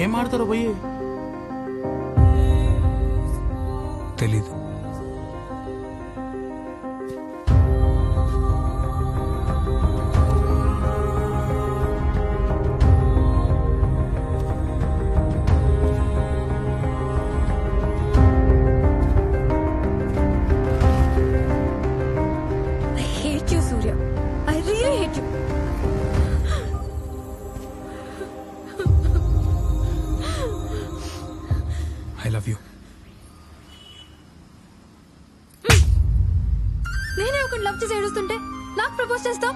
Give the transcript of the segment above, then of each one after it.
ఏం ఆడతారో పోయి. తెలీదు. I love you. నేనే ఒక లవ్ చేసి ఏడుస్తుంటే నాకు ప్రపోజ్ చేస్తాం.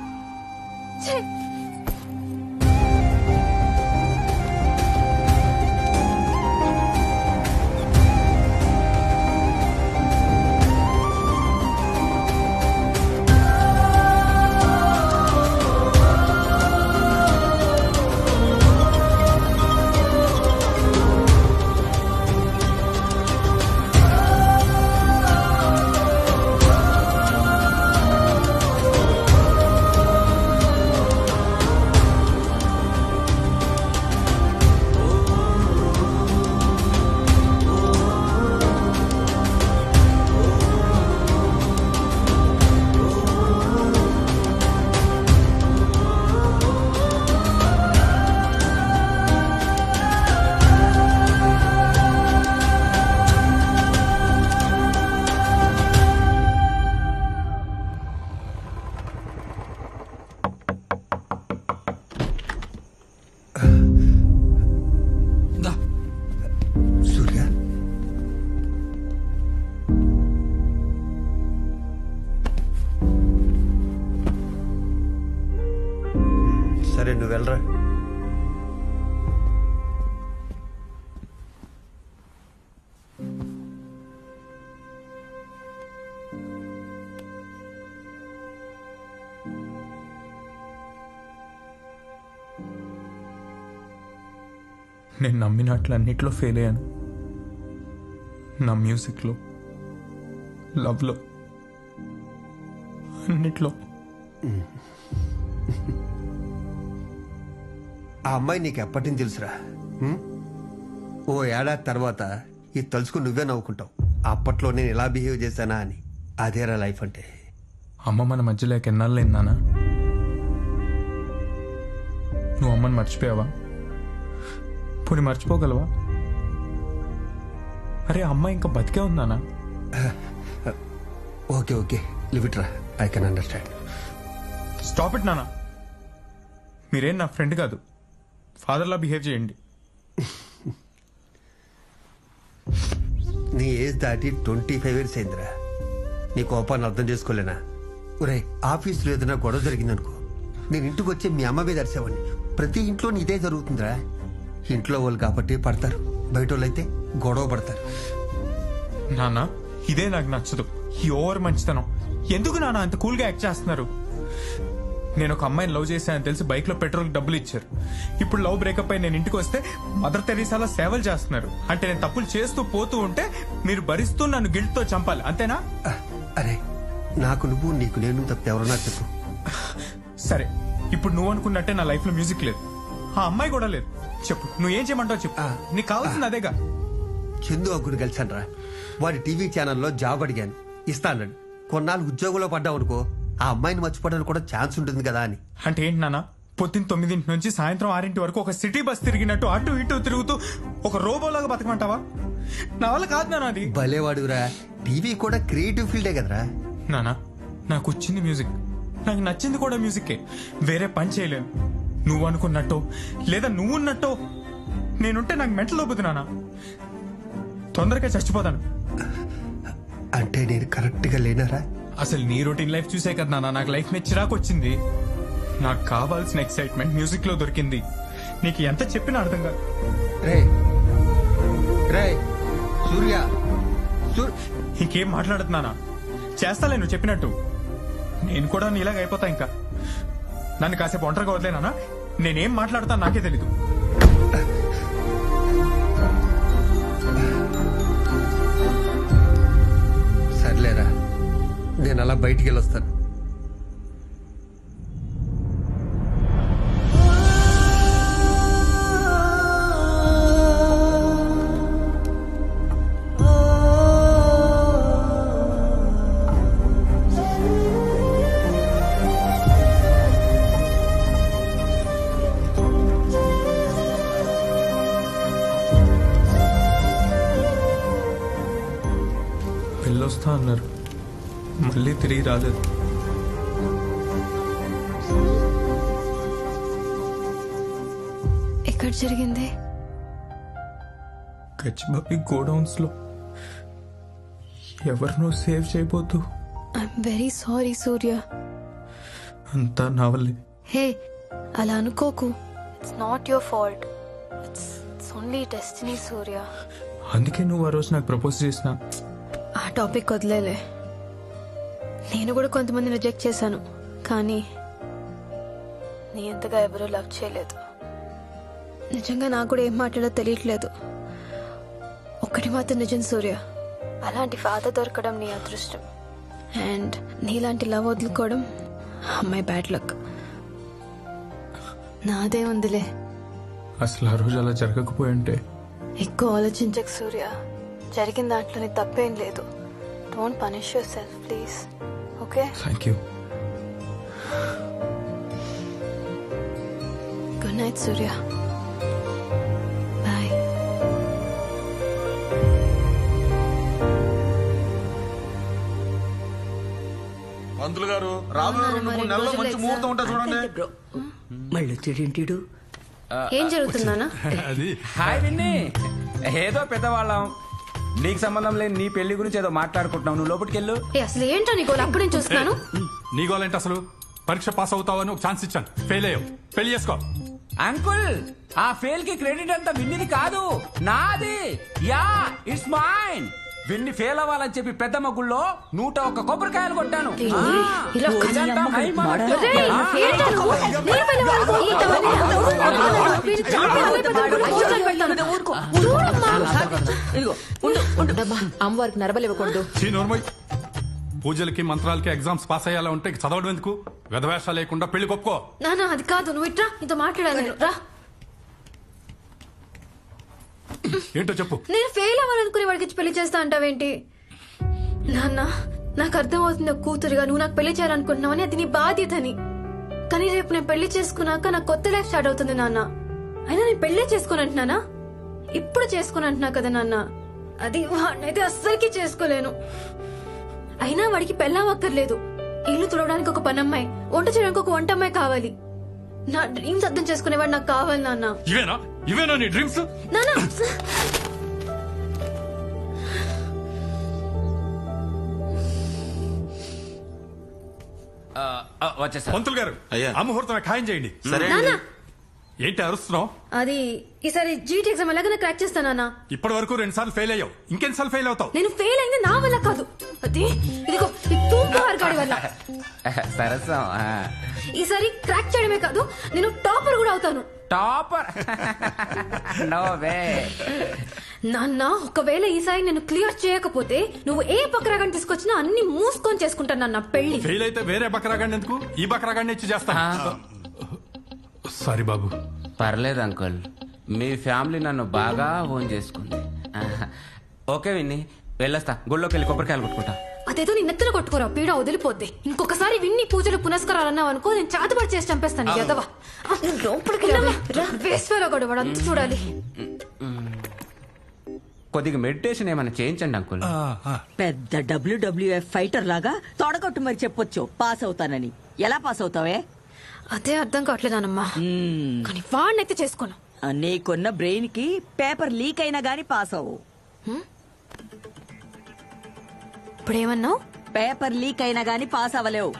సూర్య, సరే నువ్వు వెళ్ళరా. నేను నమ్మినట్లన్నిట్లో ఫెయిల్ అయ్యాను. నా మ్యూజిక్లో, లవ్లో, అన్నిట్లో. ఆ అమ్మాయి నీకు ఎప్పటి నుంచి తెలుసురా? ఓ ఏడాది తర్వాత ఇది తలుచుకుని నువ్వే నవ్వుకుంటావు. అప్పట్లో నేను ఎలా బిహేవ్ చేశానా అని. అదేరా లైఫ్ అంటే. అమ్మ మన మధ్యలో ఎన్నాళ్ళైందానా? నువ్వు అమ్మని మర్చిపోయావా? పోనీ మర్చిపోగలవా? అరే అమ్మ ఇంకా బతికే ఉందానా? ఓకే ఓకే, లివ్ ఇట్ రా, I can understand. Stop it నానా. మీరేం నా ఫ్రెండ్ కాదు, ఫాదర్లా బిహేవ్ చేయండి. నీ ఏజ్ దాటి 25 ఇయర్స్ అయిందిరా. నీ కోపాన్ని అర్థం చేసుకోలేనా? ఒరే, ఆఫీసులో ఏదైనా గొడవ జరిగిందనుకో, నేను ఇంటికి వచ్చి మీ అమ్మ మీద అరిసేవాడిని. ప్రతి ఇంట్లో ఇదే జరుగుతుందిరా. ఇంట్లో వాళ్ళు కాబట్టి పడతారు, బయట వాళ్ళు అయితే గొడవ పడతారు. నానా ఇదే నాకు నచ్చదు, ఈ ఓవర్ మంచితనం. ఎందుకు నానా అంత కూల్గా యాక్ట్ చేస్తున్నారు? నేను ఒక అమ్మాయిని లవ్ చేశానని తెలిసి బైక్ లో పెట్రోల్ డబ్బులు ఇచ్చారు. ఇప్పుడు లవ్ బ్రేకప్ అయి నేను ఇంటికి వస్తే మదర్ తెరీసాలా సేవలు చేస్తున్నారు. అంటే నేను తప్పులు చేస్తూ పోతూ ఉంటే మీరు భరిస్తూ నన్ను గిల్ట్ తో చంపాలి, అంతేనా? అరే, నాకు నువ్వు, నీకు నేను తప్పితే ఎవరన్నా చెప్పు. సరే, ఇప్పుడు నువ్వు అనుకున్నట్టే నా లైఫ్ లో మ్యూజిక్ లేదు, ఆ అమ్మాయి కూడా లేదు. చెప్పు, నువ్వు ఏం చేయమంటావు చెప్పు. నీకు కావాల్సింది అదేగా. చందు అగ్గుడు కలిసాను రా. వాడి టీవీ ఛానల్లో జాబ్ అడిగాను, ఇస్తానని. కొన్నాళ్ళు ఉద్యోగంలో పడ్డావు అనుకో, ఆ అమ్మాయిని మర్చిపోవడానికి కూడా ఛాన్స్ ఉంటుంది కదా అని. అంటే ఏంటి నాన్న? పొద్దున్న 9 నుంచి సాయంత్రం 6 వరకు ఒక సిటీ బస్ తిరిగినట్టు అటు ఇటు తిరుగుతూ ఒక రోబోలాగా బతకమంటావా? నా వల్ల కాదు నాన్న అది. భలేవాడురా, టీవీ కూడా క్రియేటివ్ ఫీల్డే కదరా. నానా నాకు వచ్చింది మ్యూజిక్, నాకు నచ్చింది కూడా మ్యూజిక్కే. వేరే పని చేయలేను. నువ్వు అనుకున్నట్టో లేదా నువ్వున్నట్టో నేనుంటే నాకు మెంటల్ అవుతుంది నాన్న. తొందరగా చచ్చిపోతాను. అంటే నేను కరెక్ట్ గా లేనారా? అసలు నీ రొటీన్ లైఫ్ చూసే కదా నాన్న నాకు లైఫ్ మీద చిరాకు వచ్చింది. నాకు కావాల్సిన ఎక్సైట్మెంట్ మ్యూజిక్ లో దొరికింది. నీకు ఎంత చెప్పినా అర్థం కాదు. రే రే సూర్య, ఇంకేం మాట్లాడుతున్నానా? చేస్తాలే నువ్వు చెప్పినట్టు. నేను కూడా నీలాగా అయిపోతా. ఇంకా నన్ను కాసేపు ఒంటరిగా వదిలేనా? నేనేం మాట్లాడతాను నాకే తెలీదు. సర్లేరా, నేను అలా బయటికి వెళ్ళొస్తాను. వస్తా అన్నారు, మళ్ళీ తిరిగి రాలేదు. ఎక్కడ జరిగింది? గచ్చిబాబి గోడౌన్స్ లో ఎవరినో సేవ్ చేయబోతూ. I'm very sorry Surya. అంతా నా వల్లే. హే, అలా అనుకోకు. It's not your fault. It's only destiny Surya. అందుకే నువ్వు ఆ రోజు నాకు ప్రపోజ్ చేసిన. ఆ టాపిక్ వదిలేలే. నేను కూడా కొంతమంది రిజెక్ట్ చేశాను, కానీ నీ ఎంతగా ఎవరూ లవ్ చేయలేదు. నిజంగా నాకు కూడా ఏం మాట్లాడో తెలియట్లేదు. ఒక్కటి మాత్రం నిజం సూర్య, అలాంటి ఫాదర్ దొరకడం నీ అదృష్టం. అండ్ నీలాంటి లవ్ వదులుకోవడం అమ్మాయి బ్యాడ్ లక్. నాదే ఉందిలే. అసలు ఆ రోజు అలా జరగకపోయింటే. ఎక్కువ ఆలోచించకు సూర్య. జరిగిన దాంట్లో నీ తప్పేం లేదు. Don't punish yourself please. Okay? Thank you. Good night Surya. Bye. పంతులు గారు రాబోయే 2-3 నెలల్లో మంచి ముహూర్తం ఉంటా చూడండి. మళ్ళీ వచ్చేటేంటిడు? ఏం జరుగుతుందానా? హాయ్ విన్ని, ఏదో పెద్దవాళ్ళం, నీకు సంబంధం లేని నీ పెళ్లి గురించి ఏదో మాట్లాడుకుంటున్నావు. నువ్వు లోపలికి వెళ్ళు. అసలు ఏంటో నీకు అప్పుడు నేను చూస్తున్నాను. నీ గోలేంటి అసలు? పరీక్ష పాస్ అవుతావని ఒక ఛాన్స్ ఇచ్చాను, ఫెయిల్ అయ్యావు, పెళ్లి చేసుకో. అంకుల్, ఆ ఫెయిల్ కి క్రెడిట్ అంతా విన్నిది కాదు, నాది. Yeah, it's mine. Vinni fail అవ్వాలని చెప్పి పెద్దమ్మ గుళ్ళో 101 కొబ్బరికాయలు కొట్టాను. ఇలా ఇదంతా మై మనసు. ఒరేయ్, ఏంటో నువ్వు? నేను పని వాళ్ళకు ఈతవన్నీ వీడు చాలా పెద్ద పెడతాను. చూడమ్మా. ఇదిగో ఉండు ఉండు. అమ్మవారికి నరబలి ఇవ్వకూడదు. నోర్మోయ్, పూజలకి మంత్రాలకి ఎగ్జామ్స్ పాస్ అయ్యేలా ఉంటే చదవడం ఎందుకు? వెధవేషాలు లేకుండా పెళ్లి కొప్పుకో. నానా అది కాదు, నువ్వు ఇట్రా, నీతో మాట్లాడాలి నేను. రా. ఏంటో చెప్పు. నేను ఫెయిల్ అవ్వాలనుకునే వాడికి ఇచ్చి పెళ్లి చేస్తా అంటావేంటి? నాన్న, నాకు అర్థం అవుతుంది ఒక కూతురుగా నువ్వు నాకు పెళ్లి చేయాలనుకుంటున్నావని, అది నీ బాధ్యతని. కానీ రేపు నేను పెళ్లి చేసుకున్నాక నాకు కొత్త లైఫ్ స్టార్ట్ అవుతుంది నాన్న. అయినా నేను పెళ్లే చేసుకుని అంటున్నానా? ఇప్పుడు చేసుకుని అంటున్నా కదా నాన్న. అది వాడినైతే అస్సలకి చేసుకోలేను. అయినా వాడికి పెళ్ళావక్కర్లేదు. ఇల్లు తుడవడానికి ఒక పనమ్మాయి, వంట చేయడానికి ఒక వంట అమ్మాయి కావాలి. నా డ్రీమ్స్ అర్థం చేసుకునేవాడు నాకు కావాలి నాన్న. ఇవేనా నీ డ్రీమ్స్? నాన్న, వచ్చేసా. పంతులు గారు, అయ్యా. ఆ ముహూర్తం ఖాయం చేయండి. సరే నాన్న, ఏంటి అరుస్తున్నావు? అది ఈసారి జీటీ ఎగ్జామ్ ఎలాగైనా క్రాక్ చేస్తానా? ఇప్పటి వరకు 2 సార్లు ఫెయిల్ అయ్యావు, ఇంకెన్నిసార్లు ఫెయిల్ అవుతావు? నేను ఫెయిల్ అయింది నా వల్ల కాదు, అది ఇదిగో ఈ తూంపు గాడి వల్ల. సరసం. ఈసారి క్రాక్ చేయడమే కాదు, నేను టాపర్ కూడా అవుతాను. టాపర్? No way. నాన్న, ఒకవేళ ఈసారి నేను క్లియర్ చేయకపోతే నువ్వు ఏ బక్రాగాన్ని తీసుకొచ్చినా అన్ని మూసుకొని చేసుకుంటాను నాన్న పెళ్లి. ఫెయిల్ అయితే వేరే బకరాగాన్ని ఎందుకు, ఈ బకరాగాన్ని ఇచ్చి చేస్తాను. సారీ బాబు. పర్లేదు అంకుల్, మీ ఫ్యామిలీ నన్ను బాగా ఓన్ చేసుకుంది. ఓకే విన్ని, వెళ్ళొస్తా. గుళ్ళోకి వెళ్ళి కొబ్బరికాయలు కొట్టుకుంటా. అదేదో నీ నెత్తలు కొట్టుకోరా, పీడ వదిలిపోద్ది. ఇంకొకసారి విన్ని పూజలు పునస్కారాలు అన్నావు అనుకో, నేను చేతపడి చేసి చంపేస్తాను. ఎదవా వేస్వేలో కూడా వాడు అంత చూడాలి. కొద్దిగా మెడిటేషన్ ఏమైనా చేయించండి అంకుల్. పెద్ద WWF ఫైటర్ లాగా తొడగొట్టు మరి చెప్పొచ్చు పాస్ అవుతానని. ఎలా పాస్ అవుతావే? అదే అర్థం కావట్లేదానమ్మా. కానీ వాడినైతే చేసుకోను. నీకున్న బ్రెయిన్ కి పేపర్ లీక్ అయినా గానీ పాస్ అవ్వు. ఇప్పుడేమన్నావు? పేపర్ లీక్ అయినా గానీ పాస్ అవ్వలేవు.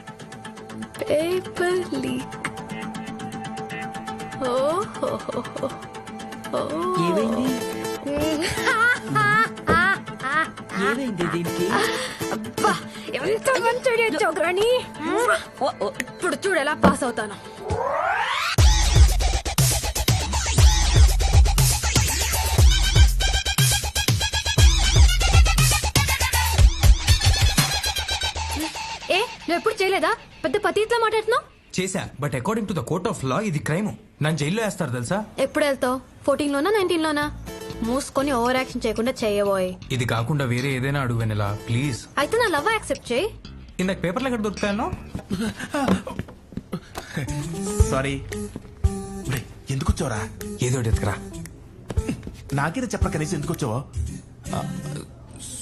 Paper leak. ఏమైంది? ఏమైంది దీనికి? అబ్బా, ఎంత మంచి చౌగ్రాణి. ఇప్పుడు చూడు ఎలా పాస్ అవుతాను. ఏ, నువ్వు ఎప్పుడు చేయలేదా? పెద్ద పతిట్లా మాట్లాడుతున్నావు. చేశా, but according to the court of law ఇది క్రైమ్. నన్ను జైల్లో వేస్తారు తెలుసా? ఎప్పుడు వెళ్తావు? 14 లోనా 19 లోనా? మూసుకొని ఓవర్ యాక్షన్ చేయకుండా చేయబోయ్. ఇది కాకుండా వేరే ఏదైనా అడుగు వెనలా ప్లీజ్. అయితే నా లవ్ యాక్సెప్ట్ చేయి. ఇందాక పేపర్లు ఎక్కడ దొరుకుతాయో. సారీ. ఎందుకు వచ్చావరా? ఏదో ఎత్తుకురా. నాకేదో చెప్పరా కనీసం ఎందుకు వచ్చావో?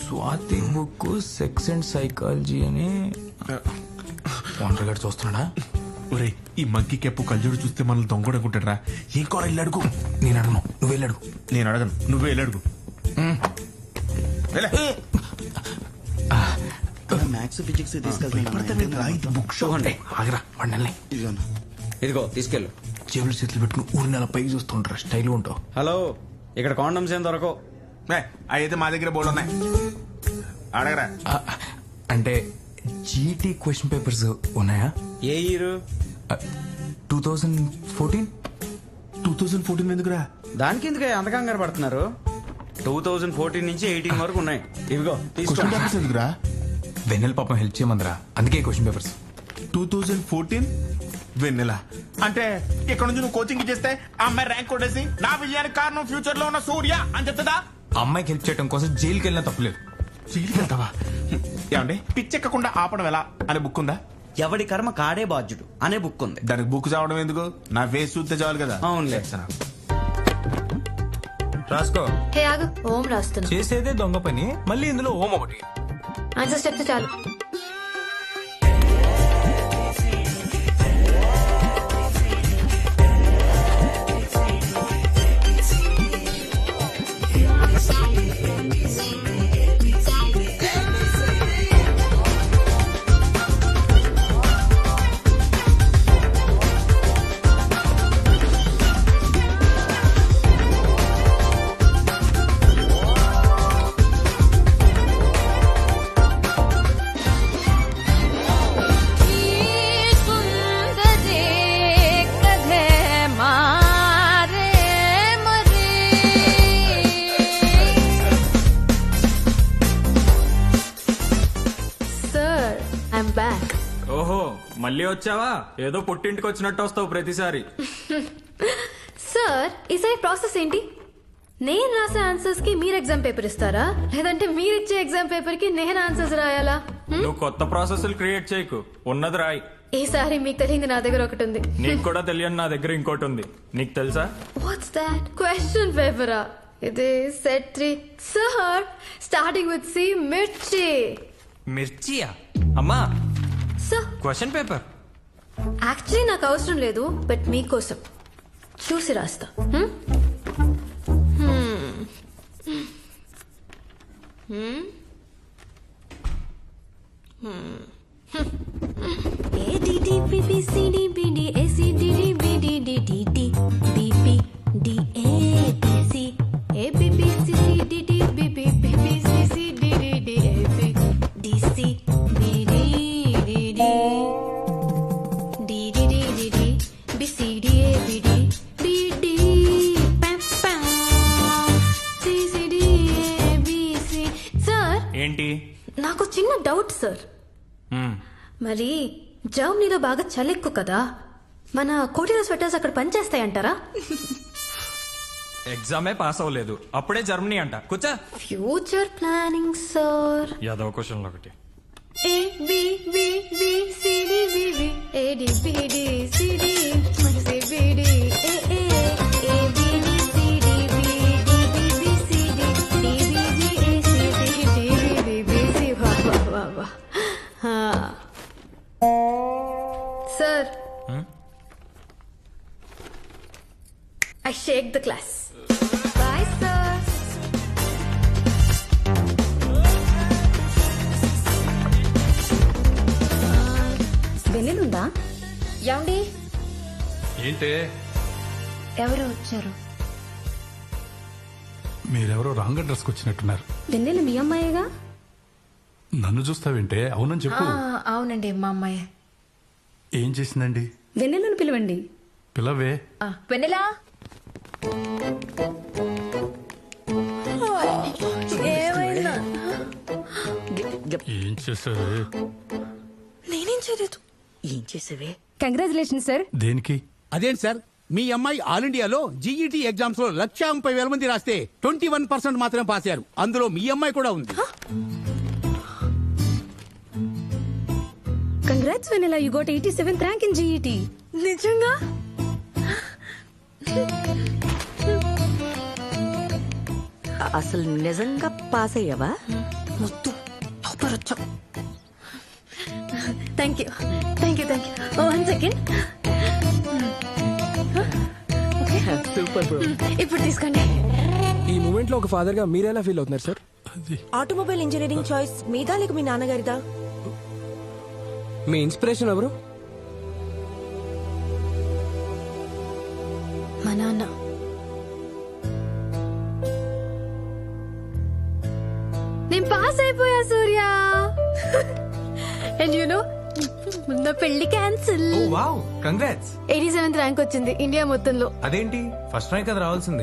Swathi book sex and psychology అని గారు చూస్తున్నాడా? ఒరే ఈ మంకీ కెప్పు కళ్ళజోడు చూస్తే మనల్ని దొంగడుకుంటాడరా. ఏం కూర ఇల్లు అడుగు. నేను అడగను, నువ్వు వెళ్ళి అడుగు. నేను అడగను, నువ్వే ఇల్లు అడుగు. మ్యాథ్స్ ఫిజిక్స్ తీసుకెళ్తాను. బుక్ షో అంటే ఆగరా వాడిని. ఇదిగో తీసుకెళ్ళు. జేబులు చేతులు పెట్టుకుని ఊరి నెల పైకి చూస్తుంటారా, స్టైల్ ఉంటావు. హలో, ఇక్కడ కాండమ్స్ ఏం దొరకవు. అయితే మా దగ్గర బోర్డు ఉన్నాయి, అడగరా. అంటే జీటీ క్వశ్చన్ పేపర్స్ ఉన్నాయా? ఏ ఇయర్? 2014. 2014 ఎందుకురా? దానికి ఎందుకు అంత కంగారు పడుతున్నారు? 2014 నుంచి 18 వరకు ఉన్నాయి. ఇవిగో క్వశ్చన్ పేపర్స్ ఎందుకురా? వెన్నెల పాపం హెల్ప్ చేయమందరా, అందుకే క్వశ్చన్ పేపర్స్. 2014 వెన్నెల అంటే ఇక్కడ నుంచి నువ్వు కోచింగ్ ఇచ్చేస్తే ఆ అమ్మాయి ర్యాంక్ కొట్టేసి నా విజయానికి కారణం ఫ్యూచర్ లో ఉన్న సూర్య అని చెప్తుందా? అమ్మాయికి హెల్ప్ చేయడం కోసం జైలుకి వెళ్ళినా తప్పలేదు. జైలుకి వెళ్తావా? ఏమండి పిచ్చెక్కకుండా ఆపడం ఎలా అనే బుక్ ఉందా? ఎవడి కర్మ కాడే బాధ్యుడు అనే బుక్ ఉంది. దానికి బుక్ చదవడం ఎందుకు? నా ఫేస్ చూస్తే చాలు కదా. అవునులే. రాసుకో. హే ఆగు, ఓం రాస్తున్నా. చేసేదే దొంగ పని, మళ్ళీ ఇందులో ఓం ఒకటి. ఆన్సర్స్ చెప్తే చాలు. ఓహో మళ్ళీ వచ్చావా? ఏదో పుట్టింటికి వచ్చినట్టు వస్తావు ప్రతిసారి. సార్ ఈసారి ప్రాసెస్ ఏంటి? నేను రాసే ఆన్సర్స్ కి మీరు ఎగ్జామ్ పేపర్ ఇస్తారా, లేదంటే మీరు ఇచ్చే ఎగ్జామ్ పేపర్ కి నేను ఆన్సర్స్ రాయాలా? నువ్వు కొత్త ప్రాసెస్ క్రియేట్ చేయకు, ఉన్నది రాయి. ఈసారి మీకు తెలియదు, నా దగ్గర ఒకటి ఉంది. నీకు కూడా తెలియని నా దగ్గర ఇంకోటి ఉంది, నీకు తెలుసా? What's that? క్వశ్చన్ పేపరా? ఇది set 3 sir, starting with C, మిర్చి. మిర్చియా? అమ్మా సార్ క్వశ్చన్ పేపర్ యాక్చువల్లీ నాకు అవసరం లేదు, బట్ మీకోసం చూసి రాస్తా. ఏంటి? నాకు చిన్న డౌట్ సార్. మరి జర్మనీలో బాగా చలెక్కు కదా, మన కోటిలో స్వెటర్స్ అక్కడ పనిచేస్తాయంటారా? ఎగ్జామే పాస్ అవ్వలేదు, అప్పుడే జర్మనీ అంట. కూర్చో. Future planning sir. Yadava question ఒకటి. A B B B C D B B A D B D C D C B D A A A B D C D B D B B C D D B B A C D D B B C. वाह वाह वाह वाह. हाँ sir, I shake the class. Bye sir. వెన్నెలుందా? ఏమండి? ఏంటే ఎవరు వచ్చారు? మీరెవరో రాంగ్ అడ్రస్ కి వచ్చినట్టున్నారు. వెన్నెలు మీ అమ్మాయిగా? నన్ను చూస్తావేంటే? అవునని చెప్పు. అవునండి, మా అమ్మాయి. ఏం చేసిందండి? వెన్నెలను పిలవండి. పిలవే. వెన్నెలా? ఏం చేసావే? నేనేం చేయలేదు. ఏం చేసావే? Congratulation sir. దేనికి? అదేంటి సార్, మీ అమ్మాయి ఆల్ ఇండియాలో జీఈటీ ఎగ్జామ్స్ లో 1,30,000 మంది రాస్తే 21% మాత్రమే పాస్ అయ్యారు. అందులో మీ అమ్మాయి కూడా ఉంది. కంగ్రాట్స్ వెన్నెలా, you got 87th rank in GET. నిజంగా? అసలు నిజంగా పాస్ అయ్యావా? మొత్తం సూపర్ వచ్చావు. Thank you thank you thank you. 1 second. Super bro. ఇప్పుడు తీసుకోండి. ఈ మూమెంట్ లో ఒక ఫాదర్ గా మీరెలా ఫీల్ అవుతున్నారు సార్? ఆటోమొబైల్ ఇంజనీరింగ్ చాయిస్ మీదా లేక మీ నాన్నగారిదా? మీ ఇన్స్పిరేషన్ ఎవరు? మా నాన్న. నేను పాస్ అయిపోయా సూర్య. అండ్ యు నో నా పెళ్లి cancel. Wow congrats. 87th rank వచ్చింది ఇండియా మొత్తంలో. అదేంటి ఫస్ట్ ర్యాంక్ అది రావాల్సింది.